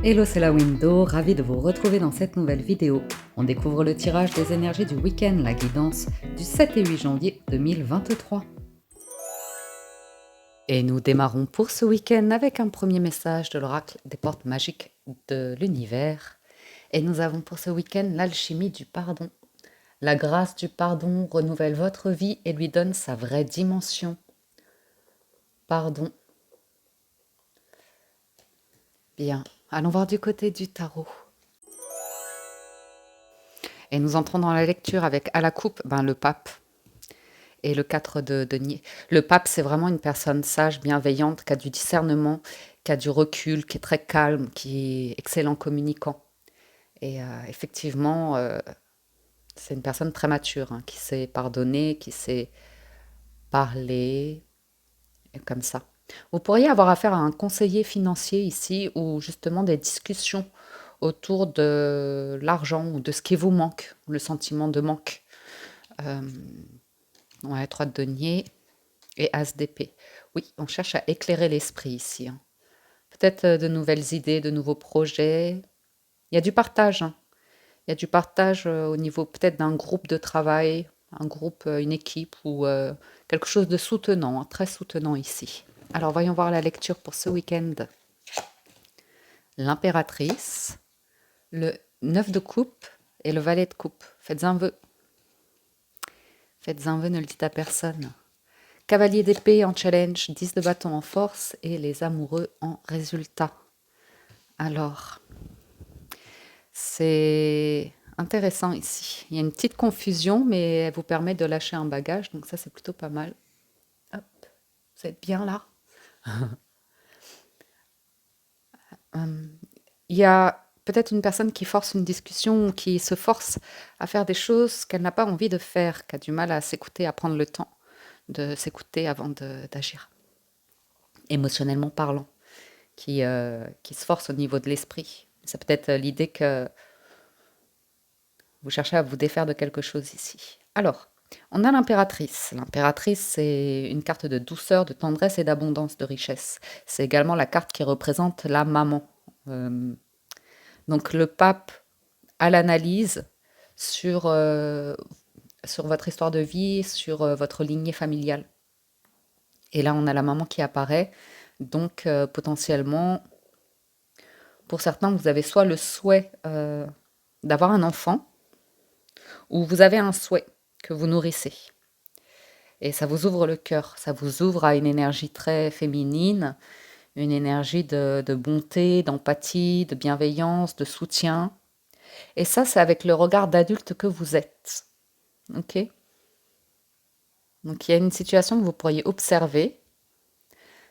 Hello, c'est la Window, ravi de vous retrouver dans cette nouvelle vidéo. On découvre le tirage des énergies du week-end, la guidance du 7 et 8 janvier 2023. Et nous démarrons pour ce week-end avec un premier message de l'oracle des portes magiques de l'univers. Et nous avons pour ce week-end l'alchimie du pardon. La grâce du pardon renouvelle votre vie et lui donne sa vraie dimension. Pardon. Bien, allons voir du côté du tarot. Et nous entrons dans la lecture avec à la coupe le pape et le 4 de denier. Le pape, c'est vraiment une personne sage, bienveillante, qui a du discernement, qui a du recul, qui est très calme, qui est excellent communicant. Et effectivement, c'est une personne très mature, qui sait pardonner, qui sait parler, et comme ça. Vous pourriez avoir affaire à un conseiller financier ici, ou justement des discussions autour de l'argent ou de ce qui vous manque, le sentiment de manque. Ouais, 3 de denier et as d'épée. Oui, on cherche à éclairer l'esprit ici. Peut-être de nouvelles idées, de nouveaux projets. Il y a du partage. Il y a du partage au niveau peut-être d'un groupe de travail, un groupe, une équipe ou quelque chose de soutenant, très soutenant ici. Alors voyons voir la lecture pour ce week-end. L'impératrice, le 9 de coupe et le valet de coupe. Faites un vœu. Faites un vœu, ne le dites à personne. Cavalier d'épée en challenge, 10 de bâton en force et les amoureux en résultat. Alors, c'est intéressant ici. Il y a une petite confusion, mais elle vous permet de lâcher un bagage, donc ça c'est plutôt pas mal. Hop, vous êtes bien là. Il y a peut-être une personne qui force une discussion ou qui se force à faire des choses qu'elle n'a pas envie de faire, qui a du mal à s'écouter, à prendre le temps de s'écouter avant d'agir, émotionnellement parlant, qui se force au niveau de l'esprit. C'est peut-être l'idée que vous cherchez à vous défaire de quelque chose ici. Alors, on a l'impératrice. L'impératrice, c'est une carte de douceur, de tendresse et d'abondance, de richesse. C'est également la carte qui représente la maman. Donc le pape a l'analyse sur, sur votre histoire de vie, sur votre lignée familiale. Et là, on a la maman qui apparaît. Donc, potentiellement, pour certains, vous avez soit le souhait d'avoir un enfant, ou vous avez un souhait que vous nourrissez. Et ça vous ouvre le cœur, ça vous ouvre à une énergie très féminine, une énergie de bonté, d'empathie, de bienveillance, de soutien. Et ça, c'est avec le regard d'adulte que vous êtes. Ok? Donc, il y a une situation que vous pourriez observer.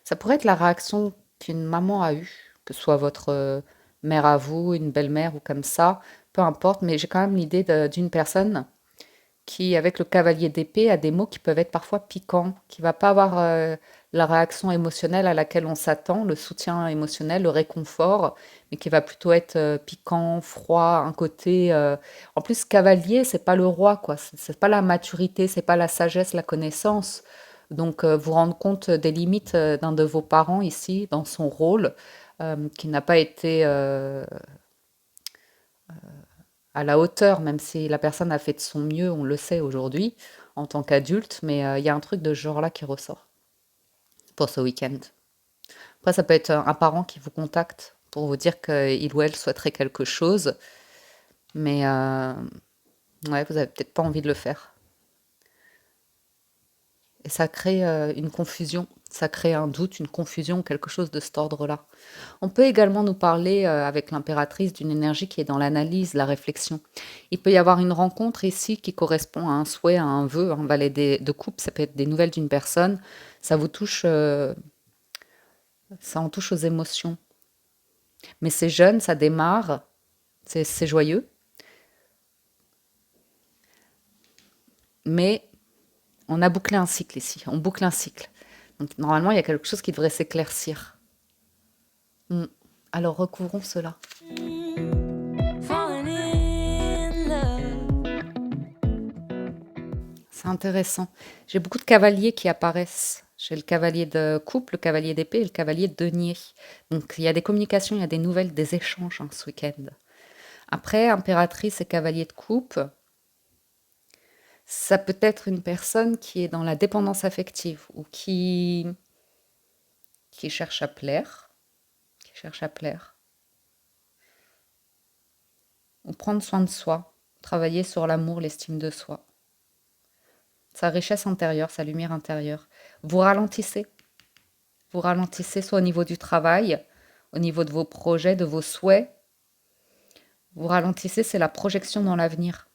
Ça pourrait être la réaction qu'une maman a eue, que ce soit votre mère à vous, une belle-mère ou comme ça, peu importe, mais j'ai quand même l'idée d'une personne qui, avec le cavalier d'épée, a des mots qui peuvent être parfois piquants, qui va pas avoir la réaction émotionnelle à laquelle on s'attend, le soutien émotionnel, le réconfort, mais qui va plutôt être piquant, froid, un côté. En plus, cavalier, c'est pas le roi, quoi. C'est pas la maturité, c'est pas la sagesse, la connaissance. Donc, vous rendre compte des limites d'un de vos parents ici, dans son rôle, qui n'a pas été à la hauteur, même si la personne a fait de son mieux, on le sait aujourd'hui, en tant qu'adulte, mais il y a un truc de ce genre-là qui ressort pour ce week-end. Après, ça peut être un parent qui vous contacte pour vous dire qu'il ou elle souhaiterait quelque chose, mais ouais, vous avez peut-être pas envie de le faire. Et ça crée une confusion, ça crée un doute, une confusion, quelque chose de cet ordre-là. On peut également nous parler avec l'impératrice d'une énergie qui est dans l'analyse, la réflexion. Il peut y avoir une rencontre ici qui correspond à un souhait, à un vœu, un valet de coupe, ça peut être des nouvelles d'une personne, ça vous touche, ça en touche aux émotions. Mais c'est jeune, ça démarre, c'est joyeux, mais on a bouclé un cycle ici, on boucle un cycle. Donc normalement, il y a quelque chose qui devrait s'éclaircir. Hmm. Alors recouvrons cela. C'est intéressant. J'ai beaucoup de cavaliers qui apparaissent. J'ai le cavalier de coupe, le cavalier d'épée et le cavalier de denier. Donc il y a des communications, il y a des nouvelles, des échanges ce week-end. Après, impératrice et cavalier de coupe, ça peut être une personne qui est dans la dépendance affective ou qui cherche à plaire, qui cherche à plaire, ou prendre soin de soi, travailler sur l'amour, l'estime de soi, sa richesse intérieure, sa lumière intérieure. Vous ralentissez. Vous ralentissez soit au niveau du travail, au niveau de vos projets, de vos souhaits. Vous ralentissez, c'est la projection dans l'avenir.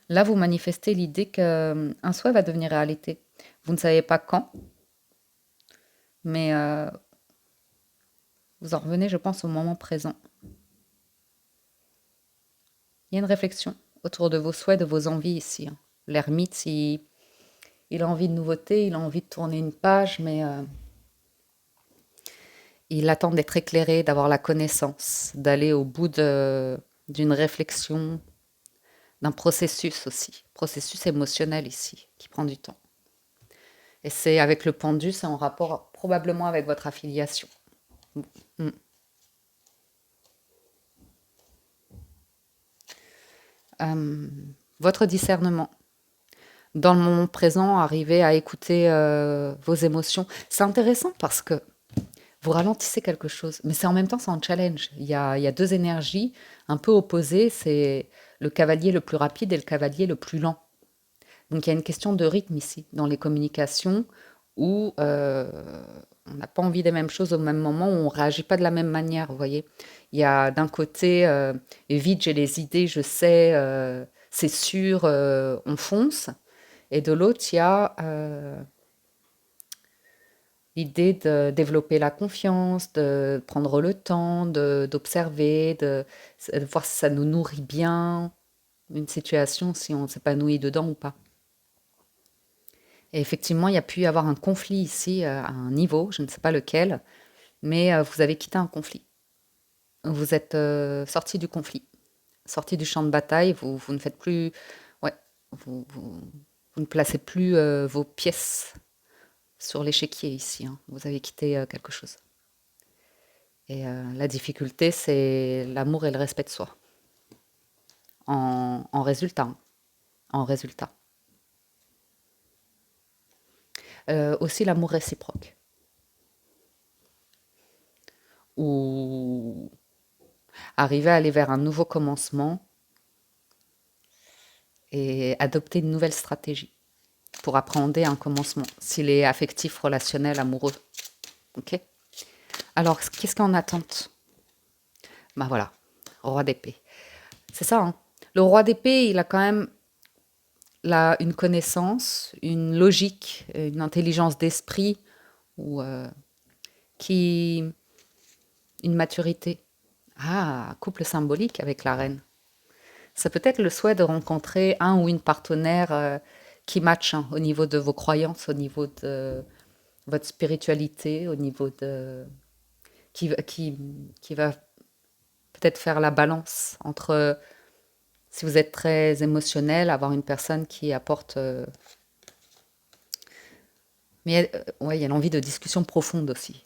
Là, vous manifestez l'idée qu'un souhait va devenir réalité. Vous ne savez pas quand, mais vous en revenez, je pense, au moment présent. Il y a une réflexion autour de vos souhaits, de vos envies ici. L'ermite, il a envie de nouveauté, il a envie de tourner une page, mais il attend d'être éclairé, d'avoir la connaissance, d'aller au bout d'une réflexion, d'un processus aussi, processus émotionnel ici, qui prend du temps. Et c'est avec le pendu, c'est en rapport probablement avec votre affiliation. Mm. Euh, Votre discernement. Dans le moment présent, arriver à écouter vos émotions. C'est intéressant parce que vous ralentissez quelque chose, mais c'est en même temps, c'est un challenge. Il y a deux énergies un peu opposées, c'est le cavalier le plus rapide et le cavalier le plus lent. Donc il y a une question de rythme ici, dans les communications, où on n'a pas envie des mêmes choses au même moment, où on ne réagit pas de la même manière, vous voyez. Il y a d'un côté, vite, j'ai les idées, je sais, c'est sûr, on fonce. Et de l'autre, il y a l'idée de développer la confiance, de prendre le temps, d'observer, de voir si ça nous nourrit bien, une situation, si on s'épanouit dedans ou pas. Et effectivement, il y a pu y avoir un conflit ici à un niveau, je ne sais pas lequel, mais vous avez quitté un conflit. Vous êtes sorti du conflit, sorti du champ de bataille, vous ne faites plus... Ouais, vous ne placez plus vos pièces sur l'échiquier ici, hein. Vous avez quitté quelque chose. Et la difficulté, c'est l'amour et le respect de soi. En résultat, hein. En résultat. Aussi l'amour réciproque. Ou arriver à aller vers un nouveau commencement et adopter une nouvelle stratégie pour appréhender un commencement, s'il est affectif, relationnel, amoureux. Ok. Alors, qu'est-ce qu'en attente? Ben voilà, roi d'épée. C'est ça, hein. Le roi d'épée, il a quand même une connaissance, une logique, une intelligence d'esprit, ou qui, une maturité. Ah, couple symbolique avec la reine. Ça peut être le souhait de rencontrer un ou une partenaire qui match, hein, au niveau de vos croyances, au niveau de votre spiritualité, au niveau de qui va peut-être faire la balance entre si vous êtes très émotionnel, avoir une personne qui apporte mais ouais, il y a l'envie de discussion profonde aussi.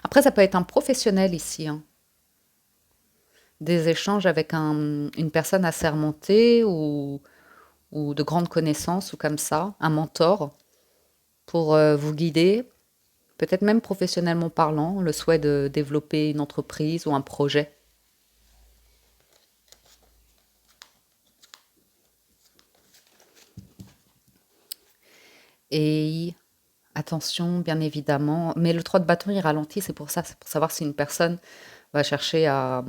Après, ça peut être un professionnel ici, hein. Des échanges avec une personne assermentée ou de grandes connaissances ou comme ça, un mentor pour vous guider, peut-être même professionnellement parlant, le souhait de développer une entreprise ou un projet. Et attention, bien évidemment, mais le 3 de bâton, il ralentit, c'est pour ça, c'est pour savoir si une personne va chercher à...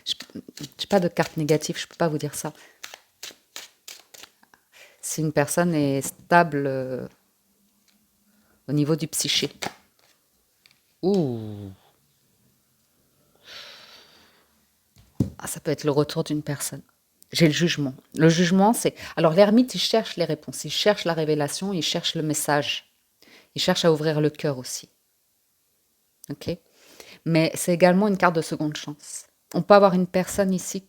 Je n'ai pas de carte négative, je ne peux pas vous dire ça. Si une personne est stable au niveau du psyché. Ouh. Ah, ça peut être le retour d'une personne. J'ai le jugement. Le jugement, c'est... Alors l'ermite, il cherche les réponses, il cherche la révélation, il cherche le message. Il cherche à ouvrir le cœur aussi. Ok. Mais c'est également une carte de seconde chance. On peut avoir une personne ici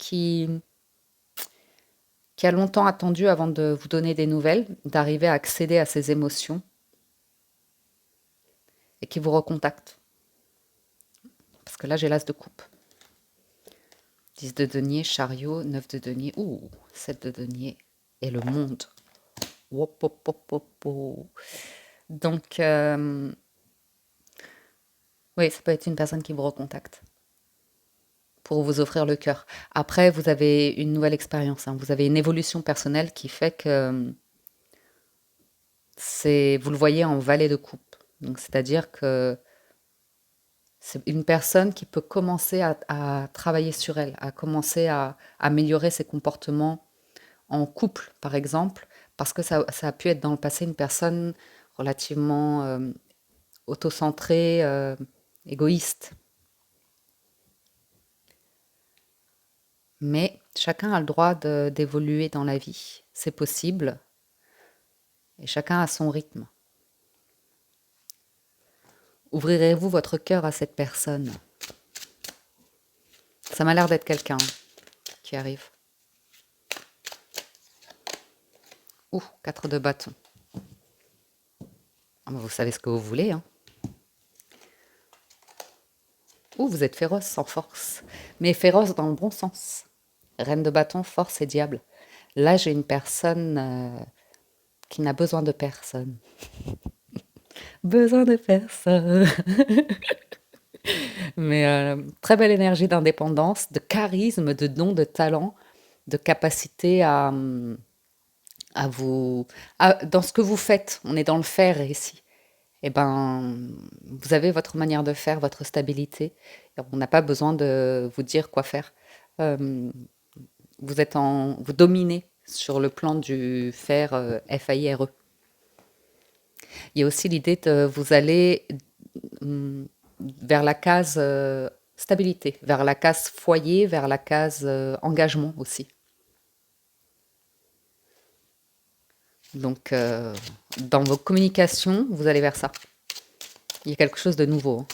qui a longtemps attendu avant de vous donner des nouvelles, d'arriver à accéder à ses émotions et qui vous recontacte. Parce que là, j'ai l'as de coupe. 10 de denier, chariot, 9 de denier, 7 de denier et le monde. Wop, wop, wop, wop, wop. Donc, oui, ça peut être une personne qui vous recontacte pour vous offrir le cœur. Après, vous avez une nouvelle expérience, hein. Vous avez une évolution personnelle qui fait que vous le voyez en valet de coupe. Donc, c'est-à-dire que c'est une personne qui peut commencer à travailler sur elle, à commencer à améliorer ses comportements en couple, par exemple, parce que ça a pu être dans le passé une personne relativement autocentrée, égoïste. Mais chacun a le droit d'évoluer dans la vie. C'est possible. Et chacun a son rythme. Ouvrirez-vous votre cœur à cette personne? Ça m'a l'air d'être quelqu'un qui arrive. 4 de bâton. Ah, vous savez ce que vous voulez, hein. Vous êtes féroce sans force. Mais féroce dans le bon sens. Reine de bâton, force et diable. Là, j'ai une personne qui n'a besoin de personne. Besoin de personne. Mais très belle énergie d'indépendance, de charisme, de don, de talent, de capacité dans ce que vous faites. On est dans le faire ici. Eh ben, vous avez votre manière de faire, votre stabilité. On n'a pas besoin de vous dire quoi faire. Euh, vous dominez sur le plan du faire FAIRE. Il y a aussi l'idée de vous aller vers la case stabilité, vers la case foyer, vers la case engagement aussi. Donc, dans vos communications, vous allez vers ça. Il y a quelque chose de nouveau, hein.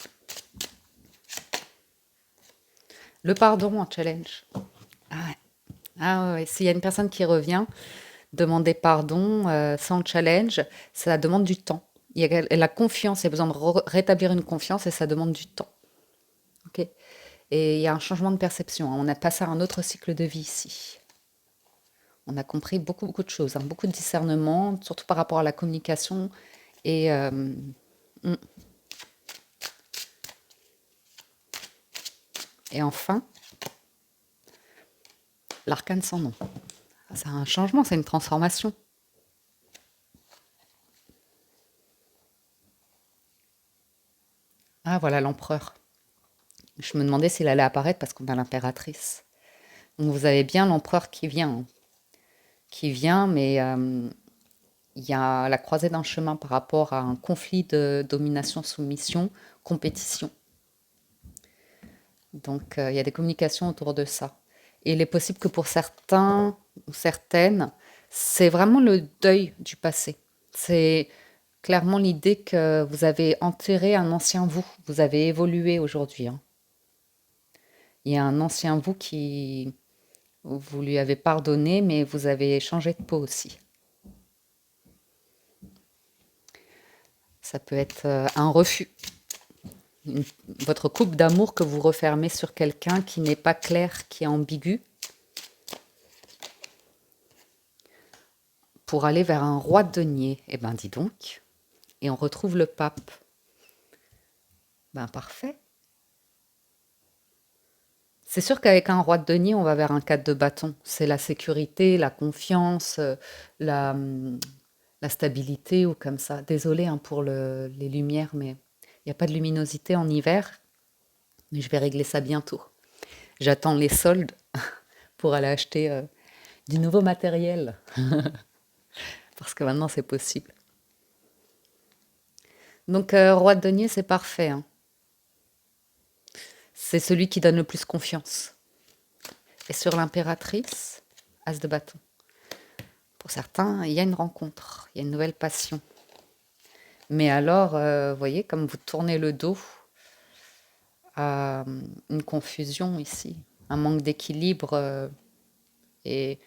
Le pardon en challenge. Ah ouais. Ah ouais. S'il y a une personne qui revient, demander pardon sans challenge, ça demande du temps. Il y a la confiance, il y a besoin de rétablir une confiance et ça demande du temps. Ok. Et il y a un changement de perception, hein. On a passé à un autre cycle de vie ici. On a compris beaucoup, beaucoup de choses, hein, beaucoup de discernement, surtout par rapport à la communication. Et, mm. Et enfin, l'arcane sans nom. C'est un changement, c'est une transformation. Ah, voilà l'empereur. Je me demandais s'il allait apparaître parce qu'on a l'impératrice. Donc vous avez bien l'empereur qui vient, hein. Qui vient, mais il y a la croisée d'un chemin par rapport à un conflit de domination-soumission, compétition. Donc il y a des communications autour de ça. Et il est possible que pour certains ou certaines, c'est vraiment le deuil du passé. C'est clairement l'idée que vous avez enterré un ancien vous. Vous avez évolué aujourd'hui, hein. Il y a un ancien vous qui, vous lui avez pardonné, mais vous avez changé de peau aussi. Ça peut être un refus. Votre couple d'amour que vous refermez sur quelqu'un qui n'est pas clair, qui est ambigu, pour aller vers un roi de denier. Eh ben dis donc. Et on retrouve le pape. Ben parfait. C'est sûr qu'avec un roi de denier, on va vers un 4 de bâton. C'est la sécurité, la confiance, la, la stabilité ou comme ça. Désolée hein, pour les lumières, mais il n'y a pas de luminosité en hiver. Mais je vais régler ça bientôt. J'attends les soldes pour aller acheter du nouveau matériel. Parce que maintenant, c'est possible. Donc, roi de denier, c'est parfait, hein. C'est celui qui donne le plus confiance. Et sur l'impératrice, as de bâton. Pour certains, il y a une rencontre, il y a une nouvelle passion. Mais alors, vous voyez, comme vous tournez le dos à une confusion ici, un manque d'équilibre et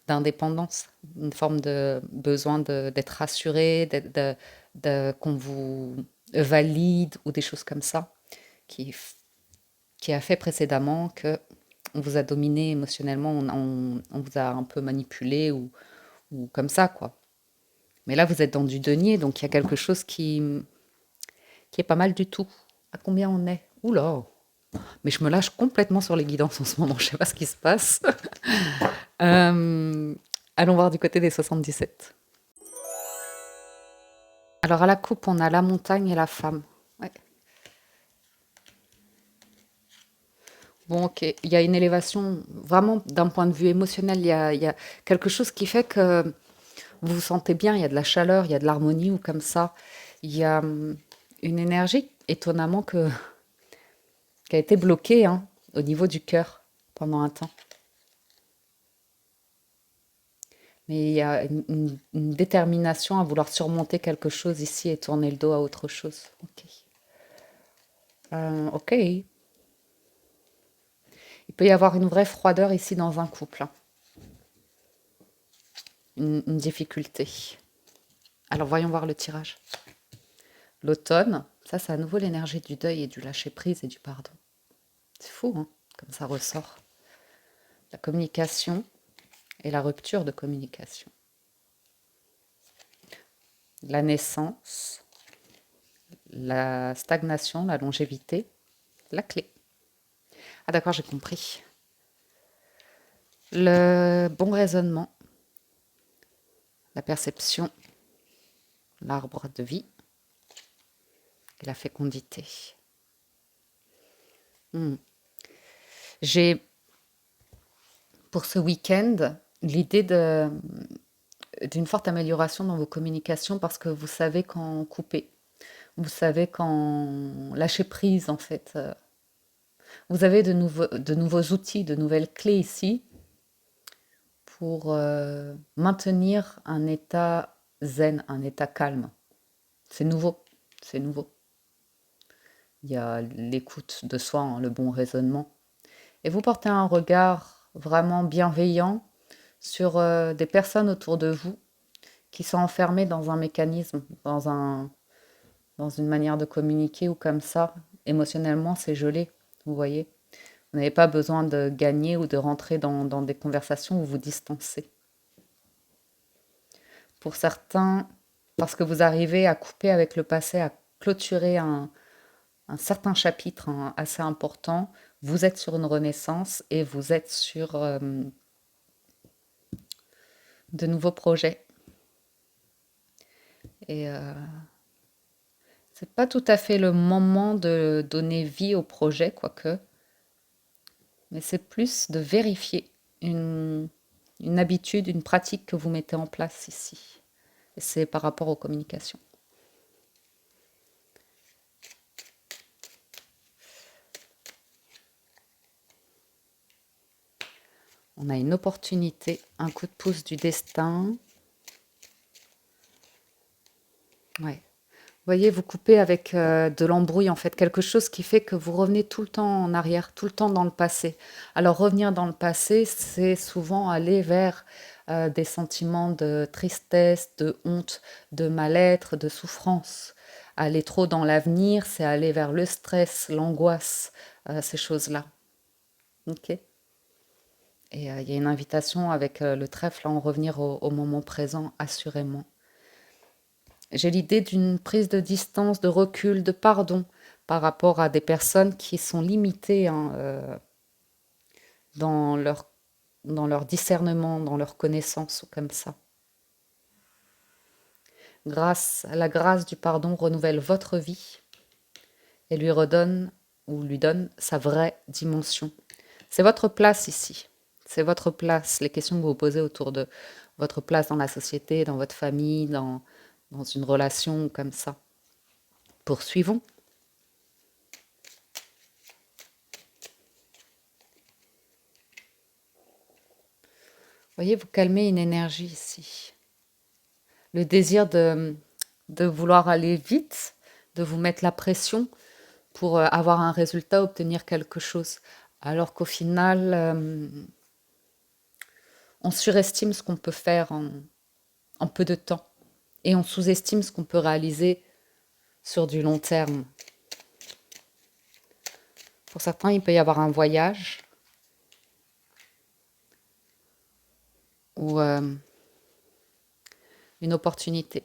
d'indépendance, une forme de besoin d'être rassuré, qu'on vous valide ou des choses comme ça, qui, qui a fait précédemment que on vous a dominé émotionnellement, on vous a un peu manipulé ou comme ça, quoi. Mais là, vous êtes dans du denier, donc il y a quelque chose qui est pas mal du tout. À combien on est? Oula! Mais je me lâche complètement sur les guidances en ce moment, je sais pas ce qui se passe. Euh, allons voir du côté des 77. Alors à la coupe, on a la montagne et la femme. Ouais. Bon, ok. Il y a une élévation, vraiment d'un point de vue émotionnel, il y a quelque chose qui fait que vous vous sentez bien, il y a de la chaleur, il y a de l'harmonie ou comme ça. Il y a une énergie, étonnamment, qui a été bloquée hein, au niveau du cœur pendant un temps. Mais il y a une détermination à vouloir surmonter quelque chose ici et tourner le dos à autre chose. Ok. Ok. Il peut y avoir une vraie froideur ici dans un couple. Hein. Une difficulté. Alors voyons voir le tirage. L'automne, ça c'est à nouveau l'énergie du deuil et du lâcher-prise et du pardon. C'est fou, hein, comme ça ressort. La communication et la rupture de communication. La naissance, la stagnation, la longévité, la clé. Ah d'accord, j'ai compris. Le bon raisonnement, la perception, l'arbre de vie et la fécondité. J'ai, pour ce week-end, l'idée d'une forte amélioration dans vos communications parce que vous savez quand couper, vous savez quand lâcher prise en fait. Vous avez de nouveaux outils, de nouvelles clés ici pour maintenir un état zen, un état calme. C'est nouveau, c'est nouveau. Il y a l'écoute de soi, hein, le bon raisonnement. Et vous portez un regard vraiment bienveillant sur des personnes autour de vous qui sont enfermées dans un mécanisme, dans une manière de communiquer ou comme ça. Émotionnellement, c'est gelé, vous voyez. Vous n'avez pas besoin de gagner ou de rentrer dans des conversations où vous distancez. Pour certains, parce que vous arrivez à couper avec le passé, à clôturer un certain chapitre hein, assez important, vous êtes sur une renaissance et vous êtes sur de nouveaux projets. Et c'est pas tout à fait le moment de donner vie au projet, quoique, mais c'est plus de vérifier une habitude, une pratique que vous mettez en place ici. Et c'est par rapport aux communications. On a une opportunité, un coup de pouce du destin. Ouais. Vous voyez, vous coupez avec de l'embrouille, en fait, quelque chose qui fait que vous revenez tout le temps en arrière, tout le temps dans le passé. Alors, revenir dans le passé, c'est souvent aller vers des sentiments de tristesse, de honte, de mal-être, de souffrance. Aller trop dans l'avenir, c'est aller vers le stress, l'angoisse, ces choses-là. Ok? Et il y a une invitation avec le trèfle à en revenir au moment présent, assurément. J'ai l'idée d'une prise de distance, de recul, de pardon par rapport à des personnes qui sont limitées hein, dans dans leur discernement, dans leur connaissance ou comme ça. Grâce à la grâce du pardon renouvelle votre vie et lui redonne ou lui donne sa vraie dimension. C'est votre place ici. C'est votre place. Les questions que vous vous posez autour de votre place dans la société, dans votre famille, dans une relation comme ça. Poursuivons. Voyez, vous calmez une énergie ici. Le désir de vouloir aller vite, de vous mettre la pression pour avoir un résultat, obtenir quelque chose. Alors qu'au final, On surestime ce qu'on peut faire en peu de temps et on sous-estime ce qu'on peut réaliser sur du long terme. Pour certains, il peut y avoir un voyage ou une opportunité.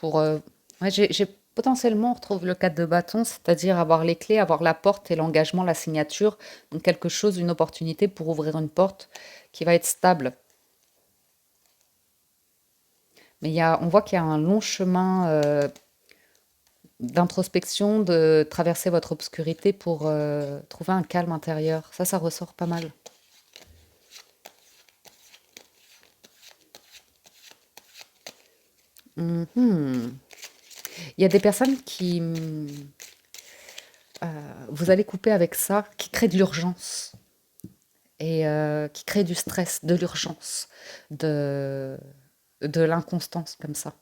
Ouais, j'ai potentiellement, on retrouve le cadre de bâton, c'est-à-dire avoir les clés, avoir la porte et l'engagement, la signature, donc quelque chose, une opportunité pour ouvrir une porte qui va être stable. Mais on voit qu'il y a un long chemin d'introspection, de traverser votre obscurité pour trouver un calme intérieur. Ça ressort pas mal. Mhm. Il y a des personnes vous allez couper avec ça, qui créent de l'urgence et qui créent du stress, de l'urgence, de, de l'inconstance comme ça.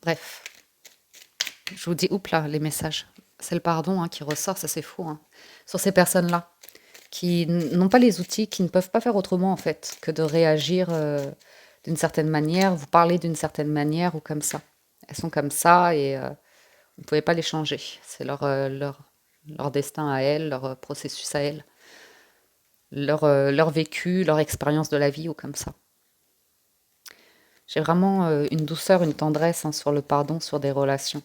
Bref, je vous dis, oups là, les messages. C'est le pardon qui ressort, ça c'est fou. Sur ces personnes-là, qui n'ont pas les outils, qui ne peuvent pas faire autrement en fait que de réagir d'une certaine manière, vous parler d'une certaine manière ou comme ça. Elles sont comme ça et vous ne pouvez pas les changer. C'est leur destin à elles, leur processus à elles, leur vécu, leur expérience de la vie ou comme ça. J'ai vraiment une douceur, une tendresse sur le pardon, sur des relations.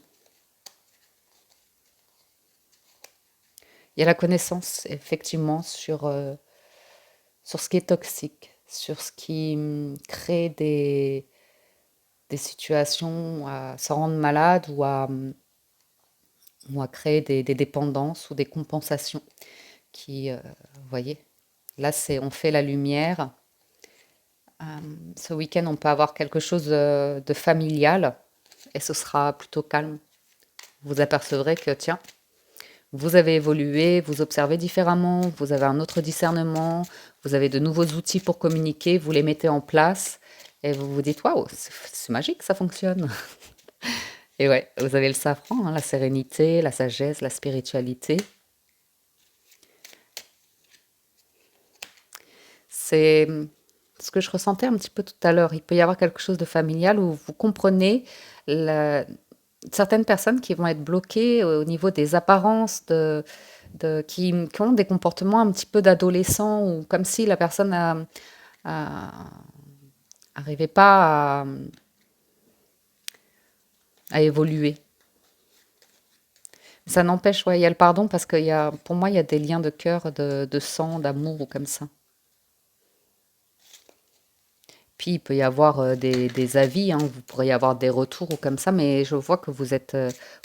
Il y a la connaissance, effectivement, sur ce qui est toxique, sur ce qui crée des situations à se rendre malade ou à créer des dépendances ou des compensations qui, vous voyez, là, on fait la lumière. Ce week-end, on peut avoir quelque chose de familial et ce sera plutôt calme. Vous apercevrez que, tiens, vous avez évolué, vous observez différemment, vous avez un autre discernement, vous avez de nouveaux outils pour communiquer, vous les mettez en place et vous vous dites, waouh, c'est magique, ça fonctionne. Et ouais, vous avez le safran, la sérénité, la sagesse, la spiritualité. C'est ce que je ressentais un petit peu tout à l'heure. Il peut y avoir quelque chose de familial où vous comprenez la- certaines personnes qui vont être bloquées au niveau des apparences, qui ont des comportements un petit peu d'adolescents ou comme si la personne n'arrivait pas à évoluer. Ça n'empêche, ouais, il y a le pardon parce pour moi, il y a des liens de cœur, de sang, d'amour ou comme ça. Puis il peut y avoir des avis, vous pourriez avoir des retours ou comme ça, mais je vois que vous êtes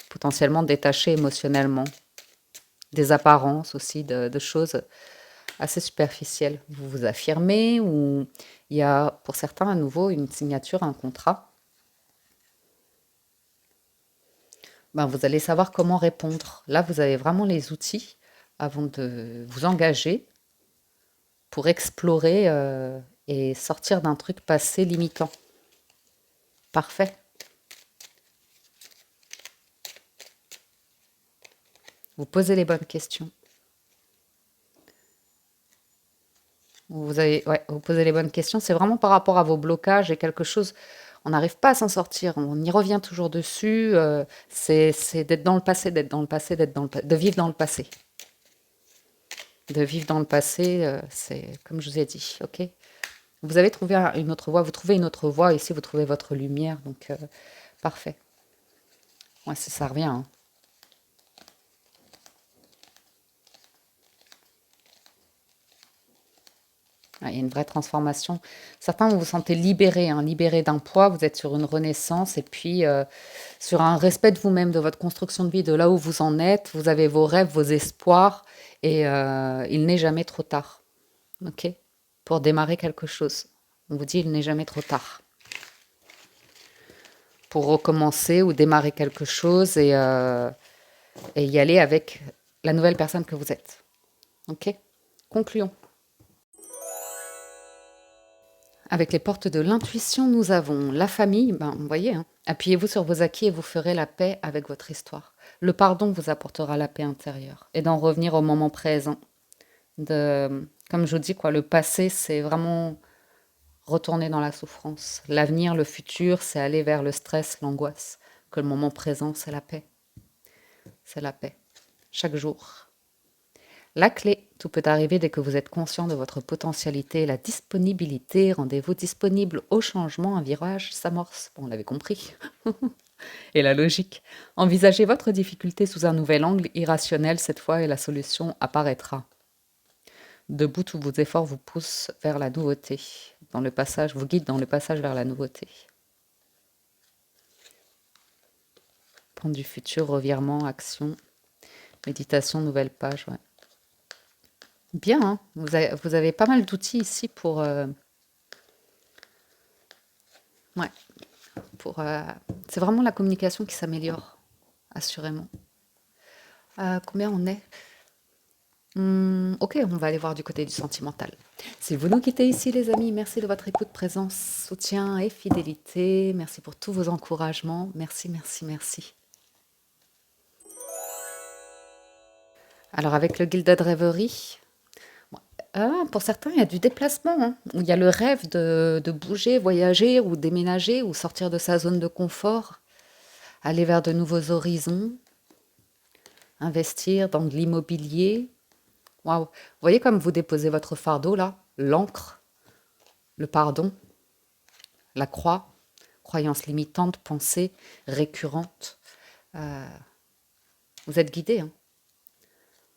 potentiellement détaché émotionnellement, des apparences aussi, de choses assez superficielles. Vous vous affirmez ou il y a pour certains à nouveau une signature, un contrat. Ben, vous allez savoir comment répondre. Là, vous avez vraiment les outils avant de vous engager pour explorer et sortir d'un truc passé limitant. Parfait. Vous posez les bonnes questions. Ouais, vous posez les bonnes questions. C'est vraiment par rapport à vos blocages et quelque chose. On n'arrive pas à s'en sortir. On y revient toujours dessus. C'est d'être dans le passé, d'être dans le passé, de vivre dans le passé. De vivre dans le passé, c'est comme je vous ai dit. Ok. Vous avez trouvé une autre voie. Vous trouvez une autre voie. Ici, vous trouvez votre lumière. Donc, parfait. Ouais, ça revient. Ah, il y a une vraie transformation. Certains, vous vous sentez libéré, libéré d'un poids, vous êtes sur une renaissance et puis sur un respect de vous-même, de votre construction de vie, de là où vous en êtes. Vous avez vos rêves, vos espoirs et il n'est jamais trop tard. OK? Pour démarrer quelque chose. On vous dit, il n'est jamais trop tard. Pour recommencer ou démarrer quelque chose et y aller avec la nouvelle personne que vous êtes. OK? Concluons. Avec les portes de l'intuition, nous avons la famille, vous voyez, appuyez-vous sur vos acquis et vous ferez la paix avec votre histoire. Le pardon vous apportera la paix intérieure et d'en revenir au moment présent, de Comme je vous dis, quoi, le passé, c'est vraiment retourner dans la souffrance. L'avenir, le futur, c'est aller vers le stress, l'angoisse. Que le moment présent, c'est la paix. C'est la paix. Chaque jour. La clé, tout peut arriver dès que vous êtes conscient de votre potentialité, la disponibilité, rendez-vous disponible au changement, un virage s'amorce. Bon, on l'avait compris. Et la logique. Envisagez votre difficulté sous un nouvel angle irrationnel cette fois et la solution apparaîtra. Debout, tous vos efforts vous poussent vers la nouveauté. Dans le passage, vous guident dans le passage vers la nouveauté. Point du futur, revirement, action, méditation, nouvelle page. Ouais. Bien, hein, vous avez pas mal d'outils ici pour... ouais, pour c'est vraiment la communication qui s'améliore, assurément. Combien on est? Ok, on va aller voir du côté du sentimental. Si vous nous quittez ici, les amis, merci de votre écoute, présence, soutien et fidélité. Merci pour tous vos encouragements. Merci, merci, merci. Alors, avec le Gilded Rêverie, pour certains, il y a du déplacement, hein, où il y a le rêve de bouger, voyager ou déménager ou sortir de sa zone de confort, aller vers de nouveaux horizons, investir dans de l'immobilier. Waouh! Vous voyez comme vous déposez votre fardeau là, l'encre, le pardon, la croix, croyances limitantes, pensées récurrentes. Vous êtes guidé, hein.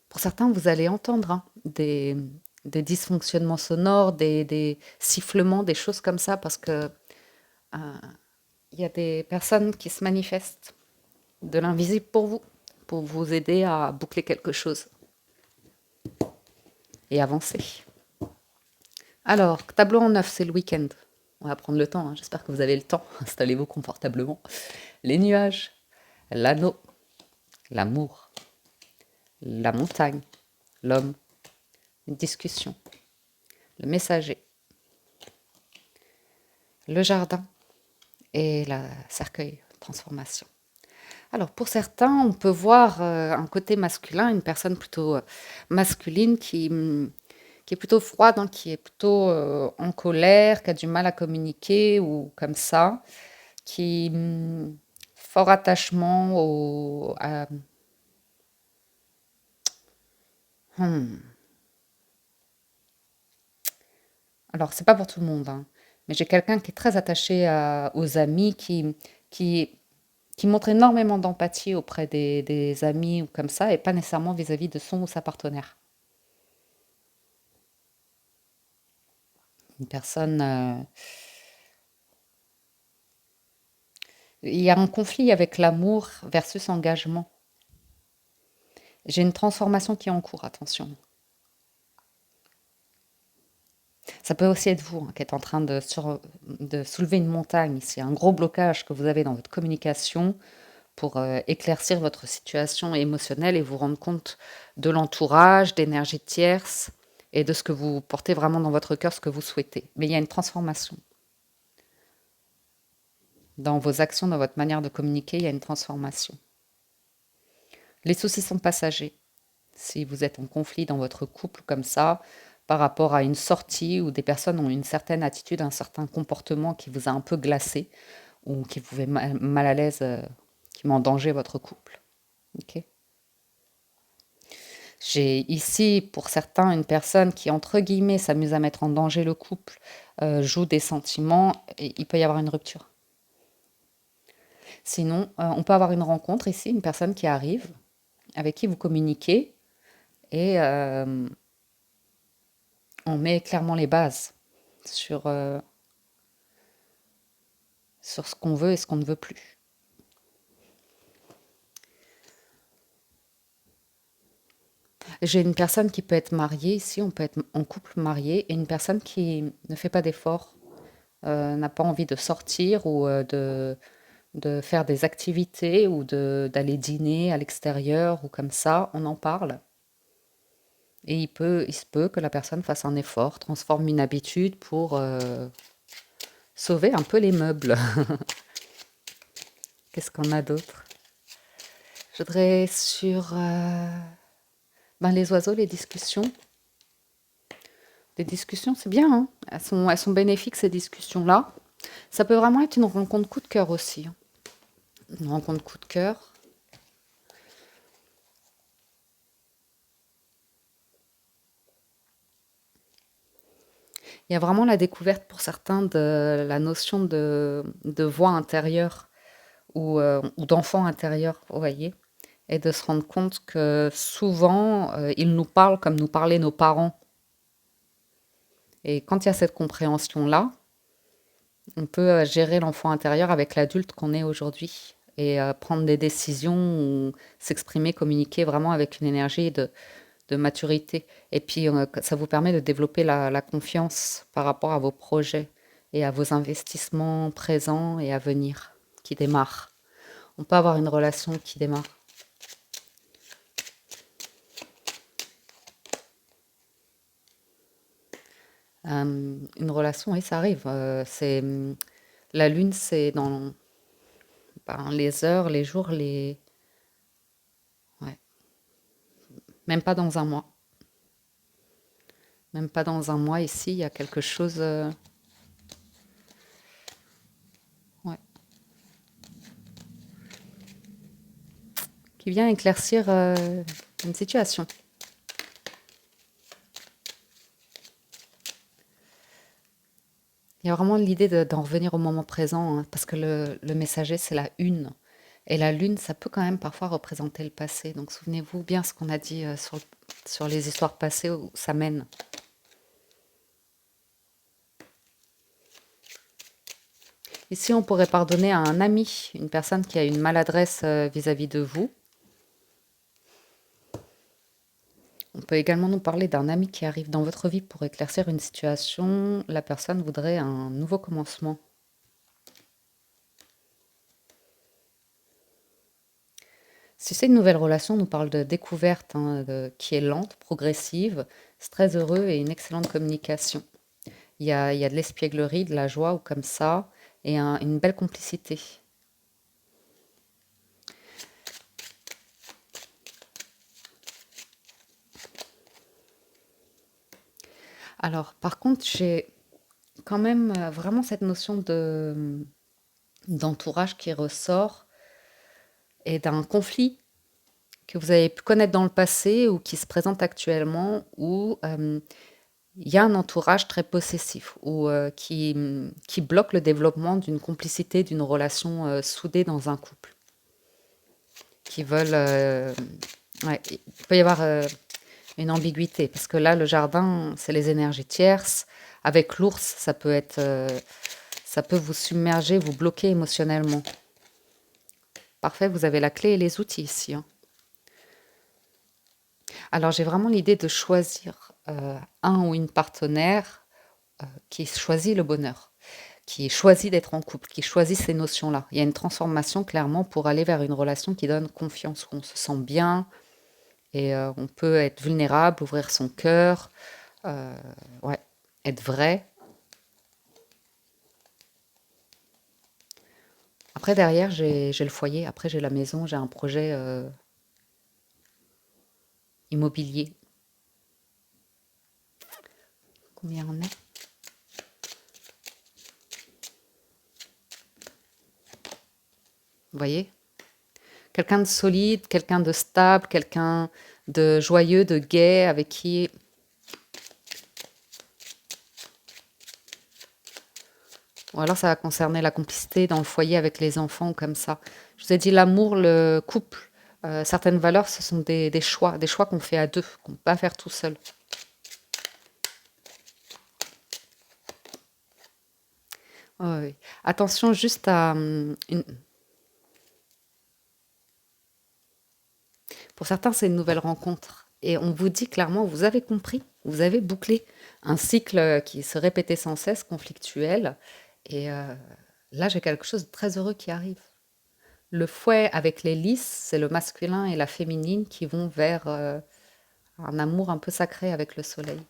Pour certains, vous allez entendre des dysfonctionnements sonores, des sifflements, des choses comme ça, parce que il y a des personnes qui se manifestent de l'invisible pour vous aider à boucler quelque chose et avancer. Alors, tableau en neuf, c'est le week-end. On va prendre le temps, hein. J'espère que vous avez le temps. Installez-vous confortablement. Les nuages, l'anneau, l'amour, la montagne, l'homme, une discussion, le messager, le jardin et la cercueil, transformation. Alors pour certains, on peut voir un côté masculin, une personne plutôt masculine qui est plutôt froide, hein, qui est plutôt en colère, qui a du mal à communiquer ou comme ça, qui fort attachement hmm. Alors c'est pas pour tout le monde, hein, mais j'ai quelqu'un qui est très attaché aux amis, qui qui montre énormément d'empathie auprès des amis ou comme ça, et pas nécessairement vis-à-vis de son ou sa partenaire. Une personne, il y a un conflit avec l'amour versus engagement. J'ai une transformation qui est en cours, attention. Ça peut aussi être vous, hein, qui êtes en train de soulever une montagne ici, un gros blocage que vous avez dans votre communication pour éclaircir votre situation émotionnelle et vous rendre compte de l'entourage, d'énergie tierce et de ce que vous portez vraiment dans votre cœur, ce que vous souhaitez. Mais il y a une transformation. Dans vos actions, dans votre manière de communiquer, il y a une transformation. Les soucis sont passagers. Si vous êtes en conflit dans votre couple comme ça, par rapport à une sortie où des personnes ont une certaine attitude, un certain comportement qui vous a un peu glacé ou qui vous met mal à l'aise, qui met en danger votre couple. Ok. J'ai ici, pour certains, une personne qui, entre guillemets, s'amuse à mettre en danger le couple, joue des sentiments, et il peut y avoir une rupture. Sinon, on peut avoir une rencontre ici, une personne qui arrive, avec qui vous communiquez, et on met clairement les bases sur, sur ce qu'on veut et ce qu'on ne veut plus. J'ai une personne qui peut être mariée ici, on peut être en couple marié, et une personne qui ne fait pas d'efforts, n'a pas envie de sortir ou de faire des activités ou d'aller dîner à l'extérieur ou comme ça, on en parle. Et il se peut que la personne fasse un effort, transforme une habitude pour sauver un peu les meubles. Qu'est-ce qu'on a d'autre? Je voudrais sur ben, les oiseaux, les discussions. Les discussions, c'est bien, hein. Elles sont bénéfiques, ces discussions-là. Ça peut vraiment être une rencontre coup de cœur aussi, hein. Une rencontre coup de cœur. Il y a vraiment la découverte pour certains de la notion de voix intérieure ou d'enfant intérieur, vous voyez, et de se rendre compte que souvent, ils nous parlent comme nous parlaient nos parents. Et quand il y a cette compréhension-là, on peut gérer l'enfant intérieur avec l'adulte qu'on est aujourd'hui et prendre des décisions ou s'exprimer, communiquer vraiment avec une énergie de maturité. Et puis, ça vous permet de développer la confiance par rapport à vos projets et à vos investissements présents et à venir qui démarrent. On peut avoir une relation qui démarre. Une relation, oui, ça arrive. La lune, c'est dans ben, les heures, les jours, ouais, même pas dans un mois. Même pas dans un mois ici, il y a quelque chose ouais, qui vient éclaircir une situation. Il y a vraiment l'idée d'en revenir au moment présent, hein, parce que le messager, c'est la une. Et la lune, ça peut quand même parfois représenter le passé. Donc souvenez-vous bien ce qu'on a dit sur les histoires passées où ça mène. Ici, on pourrait pardonner à un ami, une personne qui a une maladresse vis-à-vis de vous. On peut également nous parler d'un ami qui arrive dans votre vie pour éclaircir une situation. La personne voudrait un nouveau commencement. Si c'est une nouvelle relation, on nous parle de découverte hein, qui est lente, progressive, c'est très heureux et une excellente communication. Il y a de l'espièglerie, de la joie ou comme ça, et une belle complicité. Alors, par contre, j'ai quand même vraiment cette notion d'entourage qui ressort et d'un conflit que vous avez pu connaître dans le passé ou qui se présente actuellement, où il y a un entourage très possessif ou qui bloque le développement d'une complicité, d'une relation soudée dans un couple, qui veulent... ouais, il peut y avoir une ambiguïté, parce que là, le jardin, c'est les énergies tierces. Avec l'ours, ça peut vous submerger, vous bloquer émotionnellement. Parfait, vous avez la clé et les outils ici, hein. Alors, j'ai vraiment l'idée de choisir un ou une partenaire qui choisit le bonheur, qui choisit d'être en couple, qui choisit ces notions-là. Il y a une transformation clairement pour aller vers une relation qui donne confiance, où on se sent bien et on peut être vulnérable, ouvrir son cœur, euh, ouais, être vrai. Après, derrière, j'ai le foyer, après, j'ai la maison, j'ai un projet immobilier. Combien on est? Vous voyez? Quelqu'un de solide, quelqu'un de stable, quelqu'un de joyeux, de gai, avec qui... Ou alors ça va concerner la complicité dans le foyer avec les enfants ou comme ça. Je vous ai dit l'amour, le couple. Certaines valeurs, ce sont des choix qu'on fait à deux, qu'on ne peut pas faire tout seul. Oh, oui. Attention juste à... Pour certains, c'est une nouvelle rencontre. Et on vous dit clairement, vous avez compris, vous avez bouclé un cycle qui se répétait sans cesse, conflictuel. Et là, j'ai quelque chose de très heureux qui arrive. Le fouet avec les lys, c'est le masculin et la féminine qui vont vers un amour un peu sacré avec le soleil.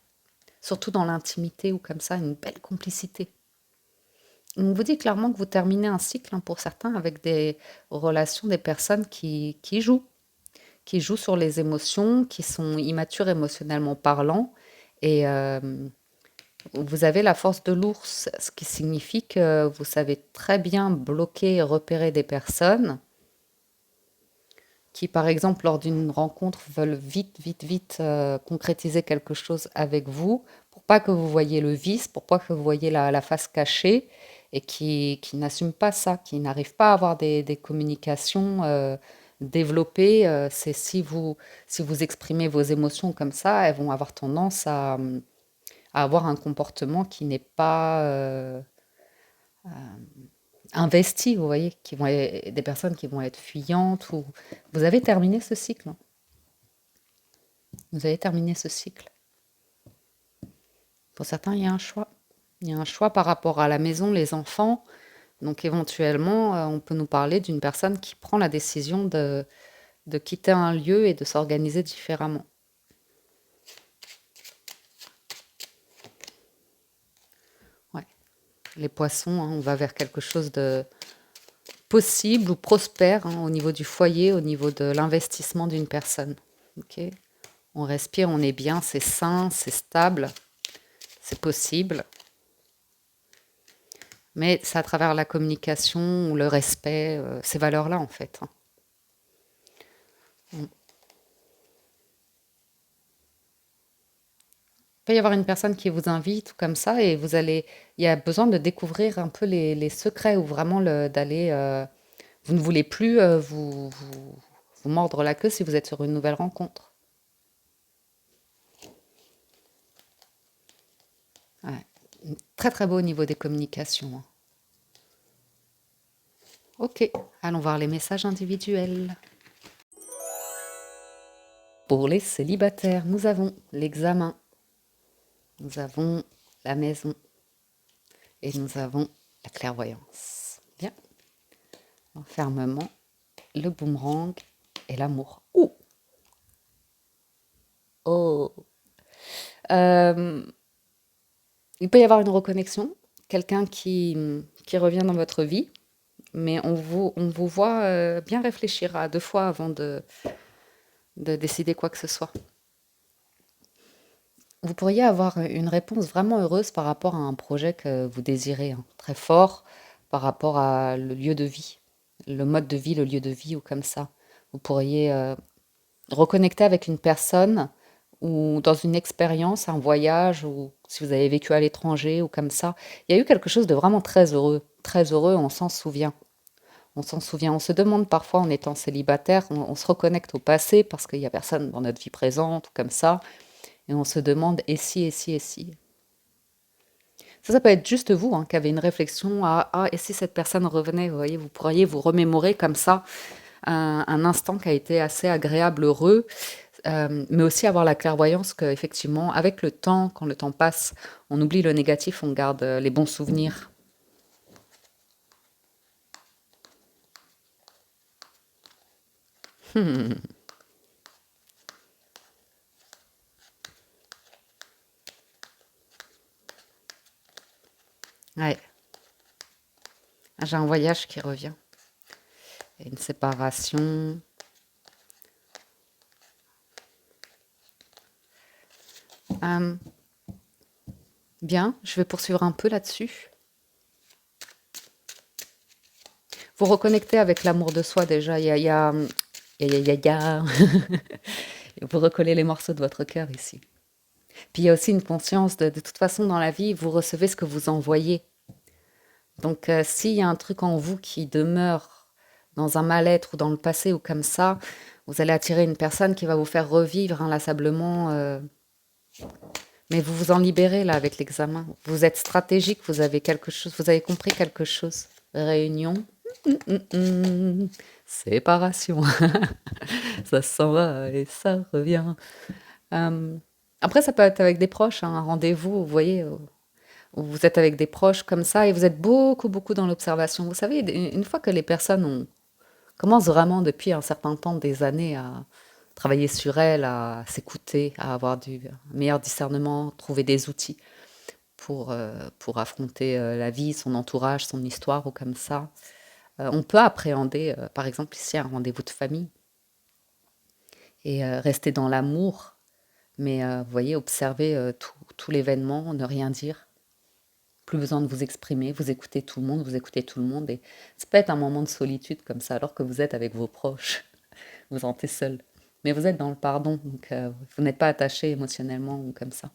Surtout dans l'intimité ou comme ça, une belle complicité. On vous dit clairement que vous terminez un cycle hein, pour certains avec des relations, des personnes qui jouent sur les émotions, qui sont immatures émotionnellement parlant. Et Vous avez la force de l'ours, ce qui signifie que vous savez très bien bloquer et repérer des personnes qui, par exemple, lors d'une rencontre, veulent vite, vite, vite concrétiser quelque chose avec vous, pour pas que vous voyez le vice, pour pas que vous voyez la face cachée, et qui n'assument pas ça, qui n'arrivent pas à avoir des communications développées. C'est si vous exprimez vos émotions comme ça, elles vont avoir tendance à avoir un comportement qui n'est pas investi, vous voyez, des personnes qui vont être fuyantes. Ou... Vous avez terminé ce cycle, hein. Vous avez terminé ce cycle. Pour certains, il y a un choix. Il y a un choix par rapport à la maison, les enfants. Donc éventuellement, on peut nous parler d'une personne qui prend la décision de quitter un lieu et de s'organiser différemment. Ouais. Les poissons, hein, on va vers quelque chose de possible ou prospère, hein, au niveau du foyer, au niveau de l'investissement d'une personne. Ok. On respire, on est bien, c'est sain, c'est stable, c'est possible. Mais c'est à travers la communication ou le respect, ces valeurs-là en fait, hein. Il peut y avoir une personne qui vous invite ou comme ça et il y a besoin de découvrir un peu les secrets ou vraiment d'aller, vous ne voulez plus vous mordre la queue si vous êtes sur une nouvelle rencontre. Ouais. Très très beau au niveau des communications, hein. Ok, allons voir les messages individuels. Pour les célibataires, nous avons l'examen, nous avons la maison et nous avons la clairvoyance. Bien. L'enfermement, le boomerang et l'amour. Ouh! Oh! Euh, il peut y avoir une reconnexion, quelqu'un qui revient dans votre vie, mais on vous voit bien réfléchir à deux fois avant de décider quoi que ce soit. Vous pourriez avoir une réponse vraiment heureuse par rapport à un projet que vous désirez, hein, très fort, par rapport à le lieu de vie, le mode de vie, le lieu de vie ou comme ça. Vous pourriez reconnecter avec une personne ou dans une expérience, un voyage, ou si vous avez vécu à l'étranger ou comme ça. Il y a eu quelque chose de vraiment très heureux, on s'en souvient. On s'en souvient, on se demande parfois en étant célibataire, on se reconnecte au passé parce qu'il n'y a personne dans notre vie présente ou comme ça, et on se demande et si, et si, et si. Ça peut être juste vous, hein, qui avez une réflexion à ah, et si cette personne revenait, vous voyez, vous pourriez vous remémorer comme ça un instant qui a été assez agréable, heureux, mais aussi avoir la clairvoyance qu'effectivement, avec le temps, quand le temps passe, on oublie le négatif, on garde les bons souvenirs. Ouais, j'ai un voyage qui revient, et une séparation. Euh, bien, je vais poursuivre un peu là-dessus. Vous reconnectez avec l'amour de soi déjà. Il y a. Vous recollez les morceaux de votre cœur ici. Puis il y a aussi une conscience de toute façon dans la vie, vous recevez ce que vous envoyez. Donc s'il y a un truc en vous qui demeure dans un mal-être ou dans le passé ou comme ça, vous allez attirer une personne qui va vous faire revivre inlassablement. Mais vous vous en libérez là avec l'examen. Vous êtes stratégique, vous avez quelque chose, vous avez compris quelque chose. Réunion, séparation, ça s'en va et ça revient. Euh, Après, ça peut être avec des proches, hein, un rendez-vous, vous voyez, où vous êtes avec des proches comme ça et vous êtes beaucoup, beaucoup dans l'observation. Vous savez, une fois que les personnes commencent vraiment depuis un certain temps, des années, à travailler sur elles, à s'écouter, à avoir du meilleur discernement, trouver des outils pour affronter la vie, son entourage, son histoire ou comme ça. On peut appréhender, par exemple, ici, un rendez-vous de famille et rester dans l'amour, Mais vous voyez, observez tout l'événement, ne rien dire. Plus besoin de vous exprimer, vous écoutez tout le monde, vous écoutez tout le monde. Et ça peut être un moment de solitude comme ça, alors que vous êtes avec vos proches, vous vous sentez seul. Mais vous êtes dans le pardon, donc vous n'êtes pas attaché émotionnellement ou comme ça.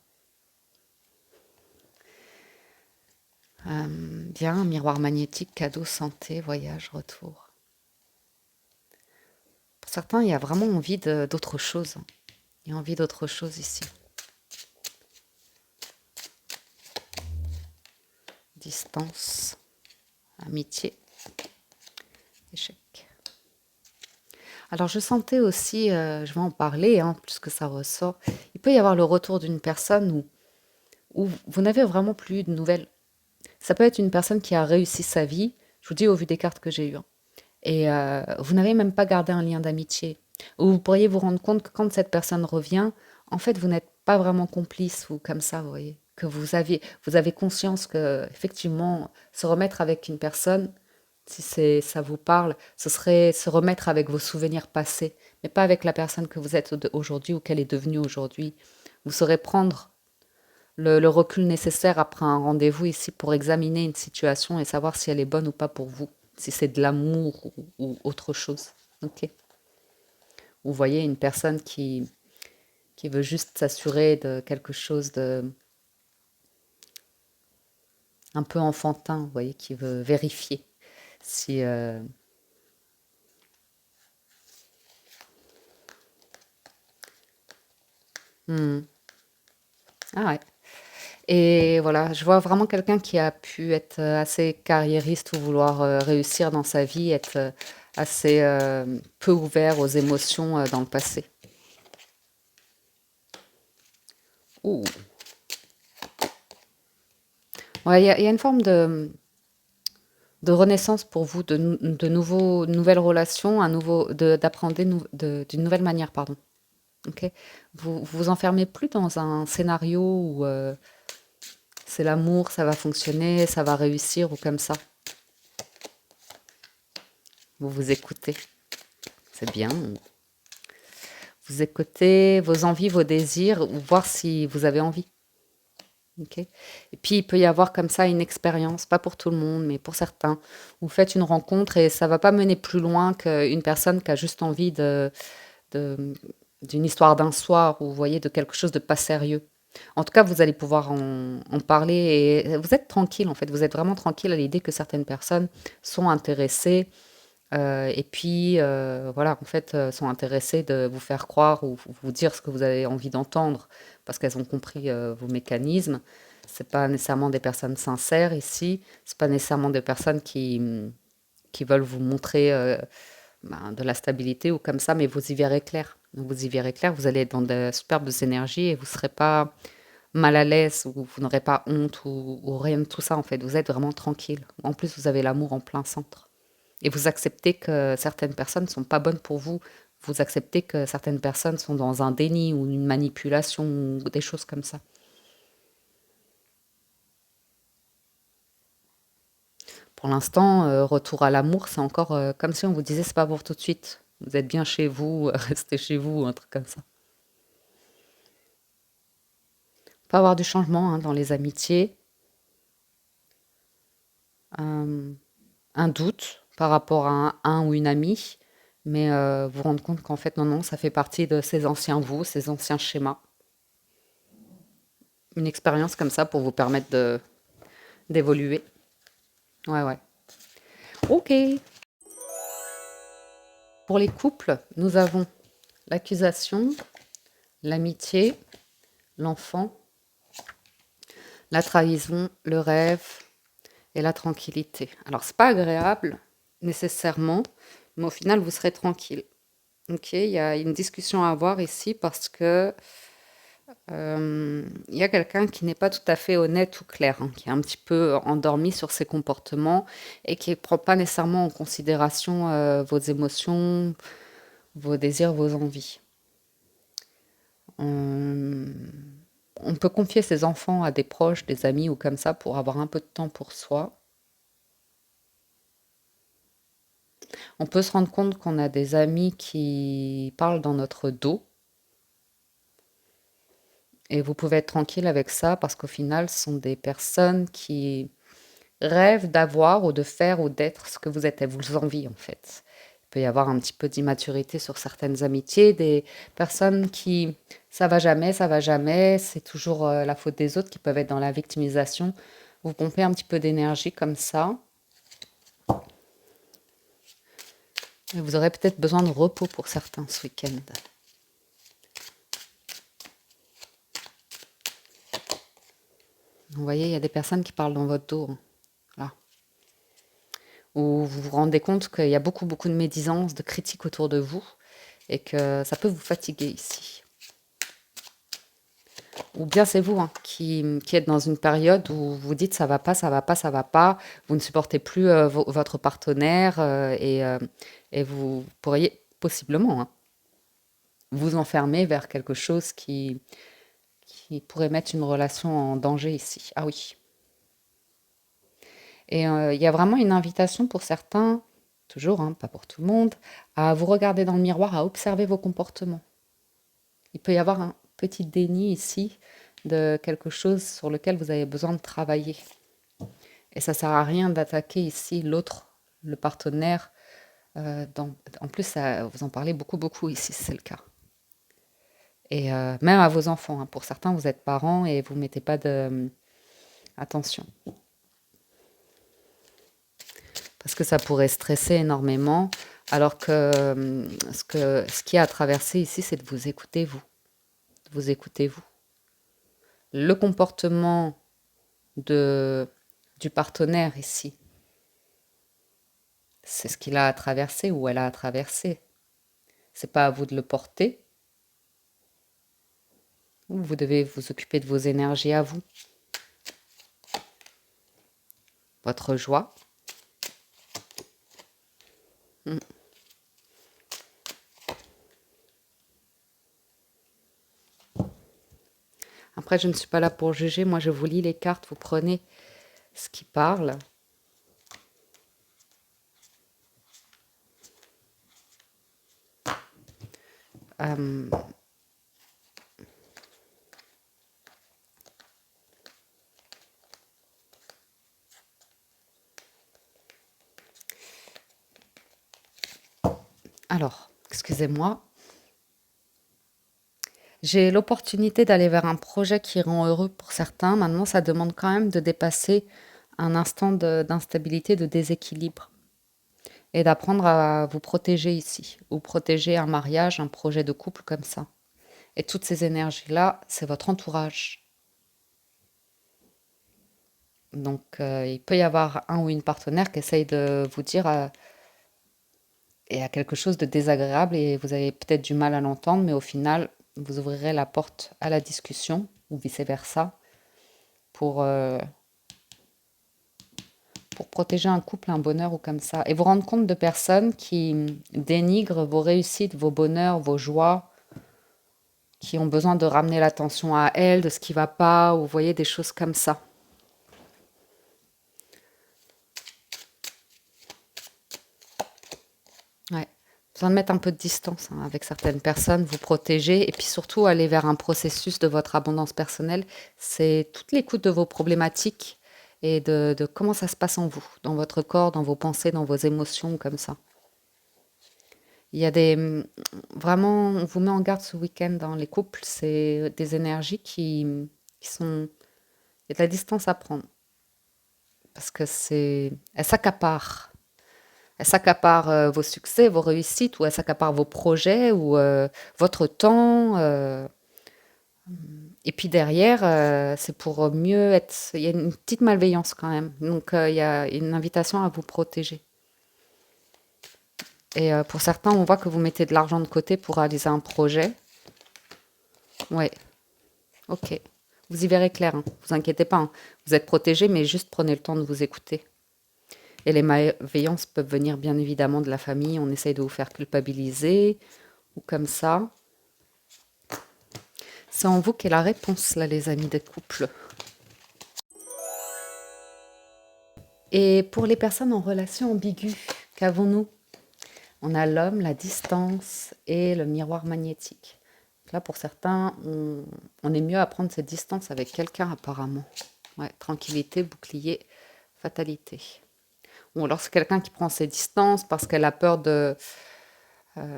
Bien, miroir magnétique, cadeau, santé, voyage, retour. Pour certains, il y a vraiment envie d'autre chose. Il y a envie d'autre chose ici. Distance, amitié, échec. Alors je sentais aussi, je vais en parler, hein, puisque ça ressort, il peut y avoir le retour d'une personne où vous n'avez vraiment plus de nouvelles. Ça peut être une personne qui a réussi sa vie, je vous dis au vu des cartes que j'ai eues, hein, et vous n'avez même pas gardé un lien d'amitié. Ou vous pourriez vous rendre compte que quand cette personne revient, en fait, vous n'êtes pas vraiment complice ou comme ça, vous voyez. Que vous avez conscience que, effectivement, se remettre avec une personne, si ça vous parle, ce serait se remettre avec vos souvenirs passés, mais pas avec la personne que vous êtes aujourd'hui ou qu'elle est devenue aujourd'hui. Vous saurez prendre le recul nécessaire après un rendez-vous ici pour examiner une situation et savoir si elle est bonne ou pas pour vous, si c'est de l'amour ou autre chose. Ok. Vous voyez une personne qui veut juste s'assurer de quelque chose de un peu enfantin, vous voyez, qui veut vérifier si hmm. Ah ouais. Et voilà, je vois vraiment quelqu'un qui a pu être assez carriériste ou vouloir réussir dans sa vie, être assez peu ouvert aux émotions dans le passé. Ouh. Ouais, il y a une forme de renaissance pour vous, nouvelles relations, d'apprendre d'une nouvelle manière, pardon. Ok. Vous vous enfermez plus dans un scénario où c'est l'amour, ça va fonctionner, ça va réussir ou comme ça. Vous vous écoutez. C'est bien. Vous écoutez vos envies, vos désirs, ou voir si vous avez envie. Ok. Et puis, il peut y avoir comme ça une expérience, pas pour tout le monde, mais pour certains. Vous faites une rencontre et ça va pas mener plus loin qu'une personne qui a juste envie de- d'une histoire d'un soir, ou vous voyez, de quelque chose de pas sérieux. En tout cas, vous allez pouvoir en parler et vous êtes tranquille, en fait. Vous êtes vraiment tranquille à l'idée que certaines personnes sont intéressées et puis, voilà, en fait, sont intéressées de vous faire croire ou vous dire ce que vous avez envie d'entendre parce qu'elles ont compris vos mécanismes. C'est pas nécessairement des personnes sincères ici. C'est pas nécessairement des personnes qui veulent vous montrer ben, de la stabilité ou comme ça, mais vous y verrez clair. Donc, vous y verrez clair, vous allez être dans de superbes énergies et vous serez pas mal à l'aise ou vous n'aurez pas honte ou rien de tout ça en fait. Vous êtes vraiment tranquille. En plus, vous avez l'amour en plein centre. Et vous acceptez que certaines personnes ne sont pas bonnes pour vous. Vous acceptez que certaines personnes sont dans un déni ou une manipulation ou des choses comme ça. Pour l'instant, retour à l'amour, c'est encore comme si on vous disait c'est pas pour tout de suite. Vous êtes bien chez vous, restez chez vous, un truc comme ça. Il peut y avoir du changement hein, dans les amitiés, euh, un doute par rapport à un ou une amie, mais vous rendre compte qu'en fait, non, non, ça fait partie de ces anciens vous, ces anciens schémas. Une expérience comme ça pour vous permettre d'évoluer. Ouais, ouais. Ok. Pour les couples, nous avons l'accusation, l'amitié, l'enfant, la trahison, le rêve et la tranquillité. Alors, c'est pas agréable nécessairement, mais au final, vous serez tranquille. Ok, il y a une discussion à avoir ici parce que il y a quelqu'un qui n'est pas tout à fait honnête ou clair, hein, qui est un petit peu endormi sur ses comportements et qui ne prend pas nécessairement en considération vos émotions, vos désirs, vos envies. On, on peut confier ses enfants à des proches, des amis ou comme ça pour avoir un peu de temps pour soi. On peut se rendre compte qu'on a des amis qui parlent dans notre dos. Et vous pouvez être tranquille avec ça parce qu'au final, ce sont des personnes qui rêvent d'avoir ou de faire ou d'être ce que vous êtes. Elles vous envient en fait. Il peut y avoir un petit peu d'immaturité sur certaines amitiés, des personnes qui ça va jamais, c'est toujours la faute des autres qui peuvent être dans la victimisation. Vous pompez un petit peu d'énergie comme ça. Et vous aurez peut-être besoin de repos pour certains ce week-end. Vous voyez, il y a des personnes qui parlent dans votre dos, hein, là. Où vous vous rendez compte qu'il y a beaucoup, beaucoup de médisance, de critiques autour de vous et que ça peut vous fatiguer ici. Ou bien c'est vous hein, qui êtes dans une période où vous dites ça va pas, ça va pas, ça va pas, vous ne supportez plus votre partenaire et vous pourriez possiblement hein, vous enfermer vers quelque chose qui pourrait mettre une relation en danger ici. Ah oui. Et il y a vraiment une invitation pour certains, toujours, hein, pas pour tout le monde, à vous regarder dans le miroir, à observer vos comportements. Il peut y avoir un petit déni ici de quelque chose sur lequel vous avez besoin de travailler. Et ça sert à rien d'attaquer ici l'autre, le partenaire. En plus, vous en parlez beaucoup, beaucoup ici, c'est le cas. Et même à vos enfants. Hein. Pour certains, vous êtes parents et vous ne mettez pas de attention. Parce que ça pourrait stresser énormément. Alors que ce qui a à traverser ici, c'est de vous écouter, vous. De vous écouter, vous. Le comportement de, du partenaire ici, c'est ce qu'il a à traverser ou elle a à traverser. C'est pas à vous de le porter. Vous devez vous occuper de vos énergies à vous. Votre joie. Mm. Après, je ne suis pas là pour juger. Moi, je vous lis les cartes. Vous prenez ce qui parle. Euh, alors, excusez-moi. J'ai l'opportunité d'aller vers un projet qui rend heureux pour certains. Maintenant, ça demande quand même de dépasser un instant d'instabilité, de déséquilibre. Et d'apprendre à vous protéger ici. Ou protéger un mariage, un projet de couple comme ça. Et toutes ces énergies-là, c'est votre entourage. Donc, il peut y avoir un ou une partenaire qui essaye de vous dire il y a quelque chose de désagréable et vous avez peut-être du mal à l'entendre, mais au final, vous ouvrirez la porte à la discussion ou vice-versa pour, euh, pour protéger un couple, un bonheur ou comme ça. Et vous rendre compte de personnes qui dénigrent vos réussites, vos bonheurs, vos joies, qui ont besoin de ramener l'attention à elles, de ce qui va pas, ou vous voyez des choses comme ça. Ouais. Besoin de mettre un peu de distance hein, avec certaines personnes, vous protéger et puis surtout aller vers un processus de votre abondance personnelle. C'est toute l'écoute de vos problématiques et de comment ça se passe en vous, dans votre corps, dans vos pensées, dans vos émotions, comme ça. Il y a vraiment, on vous met en garde ce week-end dans les couples, c'est des énergies qui sont... Il y a de la distance à prendre parce que c'est... Elles s'accaparent. Elle s'accapare vos succès, vos réussites, ou elle s'accapare vos projets, ou votre temps. Et puis derrière, c'est pour mieux être... Il y a une petite malveillance quand même. Donc il y a une invitation à vous protéger. Et pour certains, on voit que vous mettez de l'argent de côté pour réaliser un projet. Ouais, ok. Vous y verrez clair, hein. Vous inquiétez pas, hein. Vous êtes protégé, mais juste prenez le temps de vous écouter. Et les malveillances peuvent venir bien évidemment de la famille. On essaye de vous faire culpabiliser ou comme ça. C'est en vous qu'est la réponse, là, les amis des couples. Et pour les personnes en relation ambiguë, qu'avons-nous? On a l'homme, la distance et le miroir magnétique. Là, pour certains, on est mieux à prendre cette distance avec quelqu'un apparemment. Ouais, tranquillité, bouclier, fatalité. Ou alors c'est quelqu'un qui prend ses distances parce qu'elle a peur de...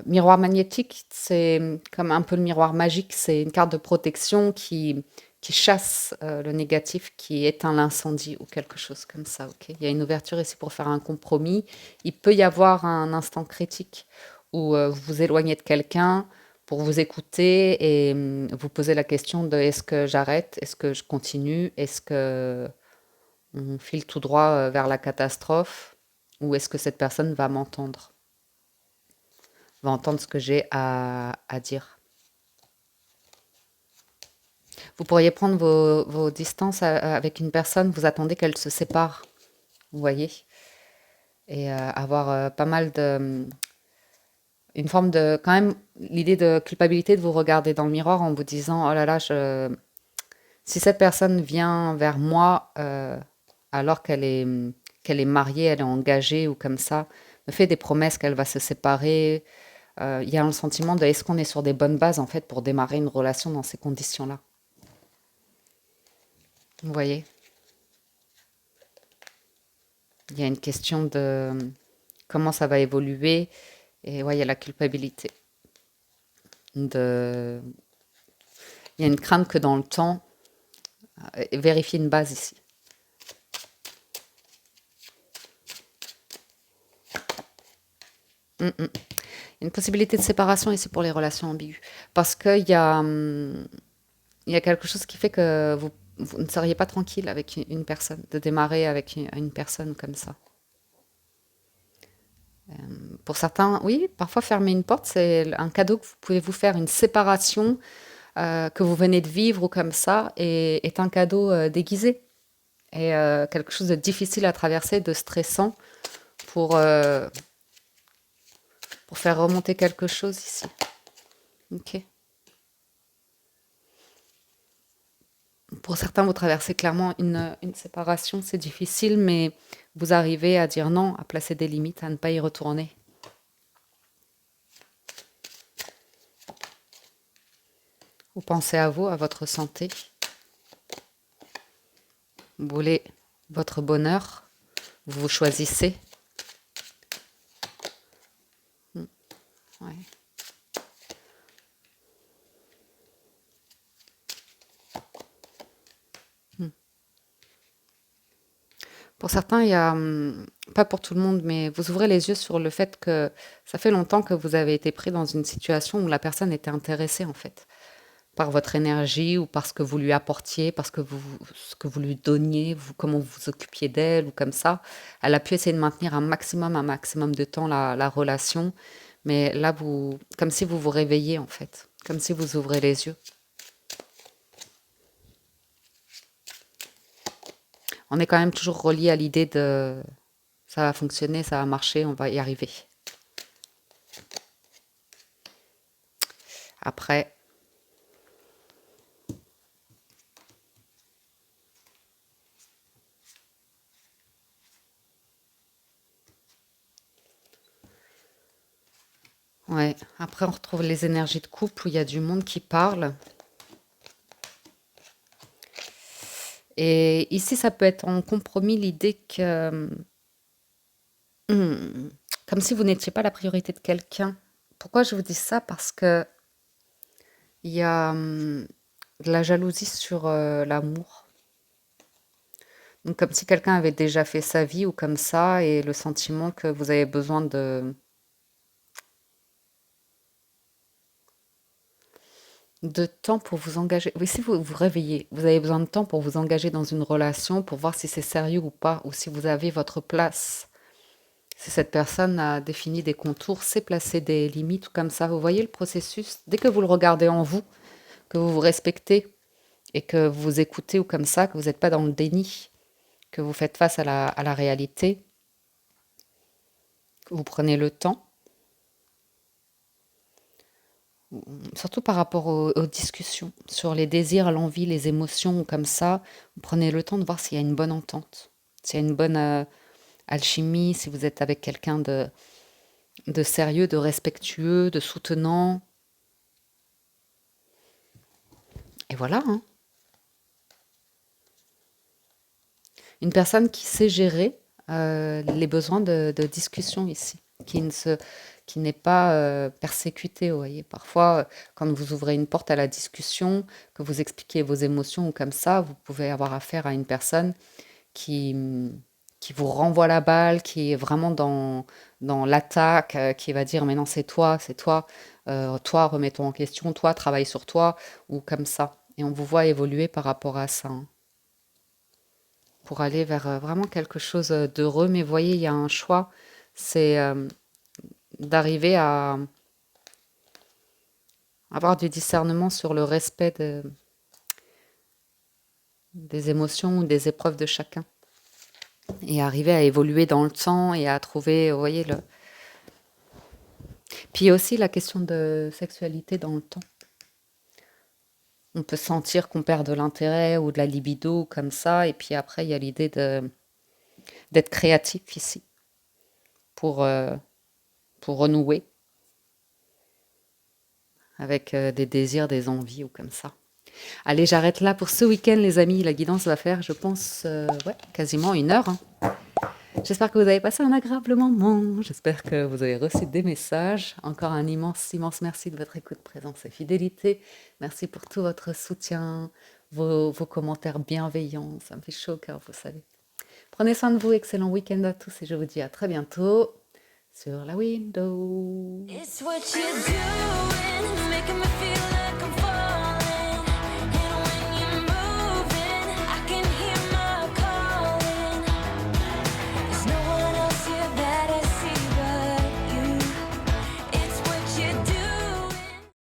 miroir magnétique, c'est comme un peu le miroir magique, c'est une carte de protection qui chasse le négatif, qui éteint l'incendie ou quelque chose comme ça. Ok, il y a une ouverture ici pour faire un compromis. Il peut y avoir un instant critique où vous vous éloignez de quelqu'un pour vous écouter et vous poser la question de est-ce que j'arrête, est-ce que je continue, est-ce que on file tout droit vers la catastrophe ou est-ce que cette personne va entendre ce que j'ai à dire. Vous pourriez prendre vos distances avec une personne, vous attendez qu'elle se sépare, vous voyez, et avoir pas mal de... Une forme de... Quand même, l'idée de culpabilité de vous regarder dans le miroir en vous disant, oh là là, si cette personne vient vers moi alors qu'elle est mariée, elle est engagée ou comme ça, me fait des promesses qu'elle va se séparer, il y a un sentiment de est-ce qu'on est sur des bonnes bases en fait pour démarrer une relation dans ces conditions-là. Vous voyez, il y a une question de comment ça va évoluer et ouais, il y a la culpabilité. De... Il y a une crainte que dans le temps, vérifier une base ici. Mm, mm. Une possibilité de séparation ici pour les relations ambiguës. Parce il y a quelque chose qui fait que vous ne seriez pas tranquille avec une personne, de démarrer avec une personne comme ça. Pour certains, oui, parfois fermer une porte, c'est un cadeau que vous pouvez vous faire. Une séparation que vous venez de vivre ou comme ça est un cadeau déguisé. Et quelque chose de difficile à traverser, de stressant pour, euh, pour faire remonter quelque chose ici. Ok. Pour certains, vous traversez clairement une séparation, c'est difficile, mais vous arrivez à dire non, à placer des limites, à ne pas y retourner. Vous pensez à vous, à votre santé. Vous voulez votre bonheur. Vous vous choisissez. Ouais. Pour certains, il y a, pas pour tout le monde, mais vous ouvrez les yeux sur le fait que ça fait longtemps que vous avez été pris dans une situation où la personne était intéressée en fait par votre énergie ou par ce que vous lui apportiez, parce que ce que vous lui donniez, comment vous vous occupiez d'elle ou comme ça. Elle a pu essayer de maintenir un maximum de temps la relation, mais là, comme si vous vous réveillez en fait, comme si vous ouvrez les yeux. On est quand même toujours relié à l'idée de ça va fonctionner, ça va marcher, on va y arriver. Après, ouais, après on retrouve les énergies de couple où il y a du monde qui parle. Et ici, ça peut être en compromis l'idée que, hmm, comme si vous n'étiez pas la priorité de quelqu'un. Pourquoi je vous dis ça? Parce que il y a de la jalousie sur l'amour. Donc comme si quelqu'un avait déjà fait sa vie ou comme ça, et le sentiment que vous avez besoin de temps pour vous engager. Oui, si vous vous réveillez, vous avez besoin de temps pour vous engager dans une relation, pour voir si c'est sérieux ou pas, ou si vous avez votre place. Si cette personne a défini des contours, sait placer des limites ou comme ça. Vous voyez le processus? Dès que vous le regardez en vous, que vous vous respectez et que vous vous écoutez ou comme ça, que vous n'êtes pas dans le déni, que vous faites face à la réalité, que vous prenez le temps, surtout par rapport aux discussions sur les désirs, l'envie, les émotions ou comme ça, vous prenez le temps de voir s'il y a une bonne entente, s'il y a une bonne alchimie, si vous êtes avec quelqu'un de sérieux, de respectueux, de soutenant. voilà, hein. Une personne qui sait gérer les besoins de discussion ici, qui n'est pas persécutée, vous voyez. Parfois, quand vous ouvrez une porte à la discussion, que vous expliquez vos émotions ou comme ça, vous pouvez avoir affaire à une personne qui, qui vous renvoie la balle, qui est vraiment dans l'attaque, qui va dire, mais non, c'est toi, remets-toi en question, toi, travaille sur toi, ou comme ça. Et on vous voit évoluer par rapport à ça, hein, pour aller vers vraiment quelque chose d'heureux. Mais voyez, il y a un choix, c'est d'arriver à avoir du discernement sur le respect des émotions ou des épreuves de chacun. Et arriver à évoluer dans le temps et à trouver, vous voyez, le... Puis il y a aussi la question de sexualité dans le temps. On peut sentir qu'on perd de l'intérêt ou de la libido comme ça, et puis après, il y a l'idée d'être créatif ici pour, euh, pour renouer avec des désirs, des envies ou comme ça. Allez, j'arrête là pour ce week-end, les amis. La guidance va faire, je pense, ouais, quasiment 1 heure, hein. J'espère que vous avez passé un agréable moment. J'espère que vous avez reçu des messages. Encore un immense, immense merci de votre écoute, présence et fidélité. Merci pour tout votre soutien, vos commentaires bienveillants. Ça me fait chaud au cœur, vous savez. Prenez soin de vous. Excellent week-end à tous et je vous dis à très bientôt sur la window. It's what you're doing, making me feel like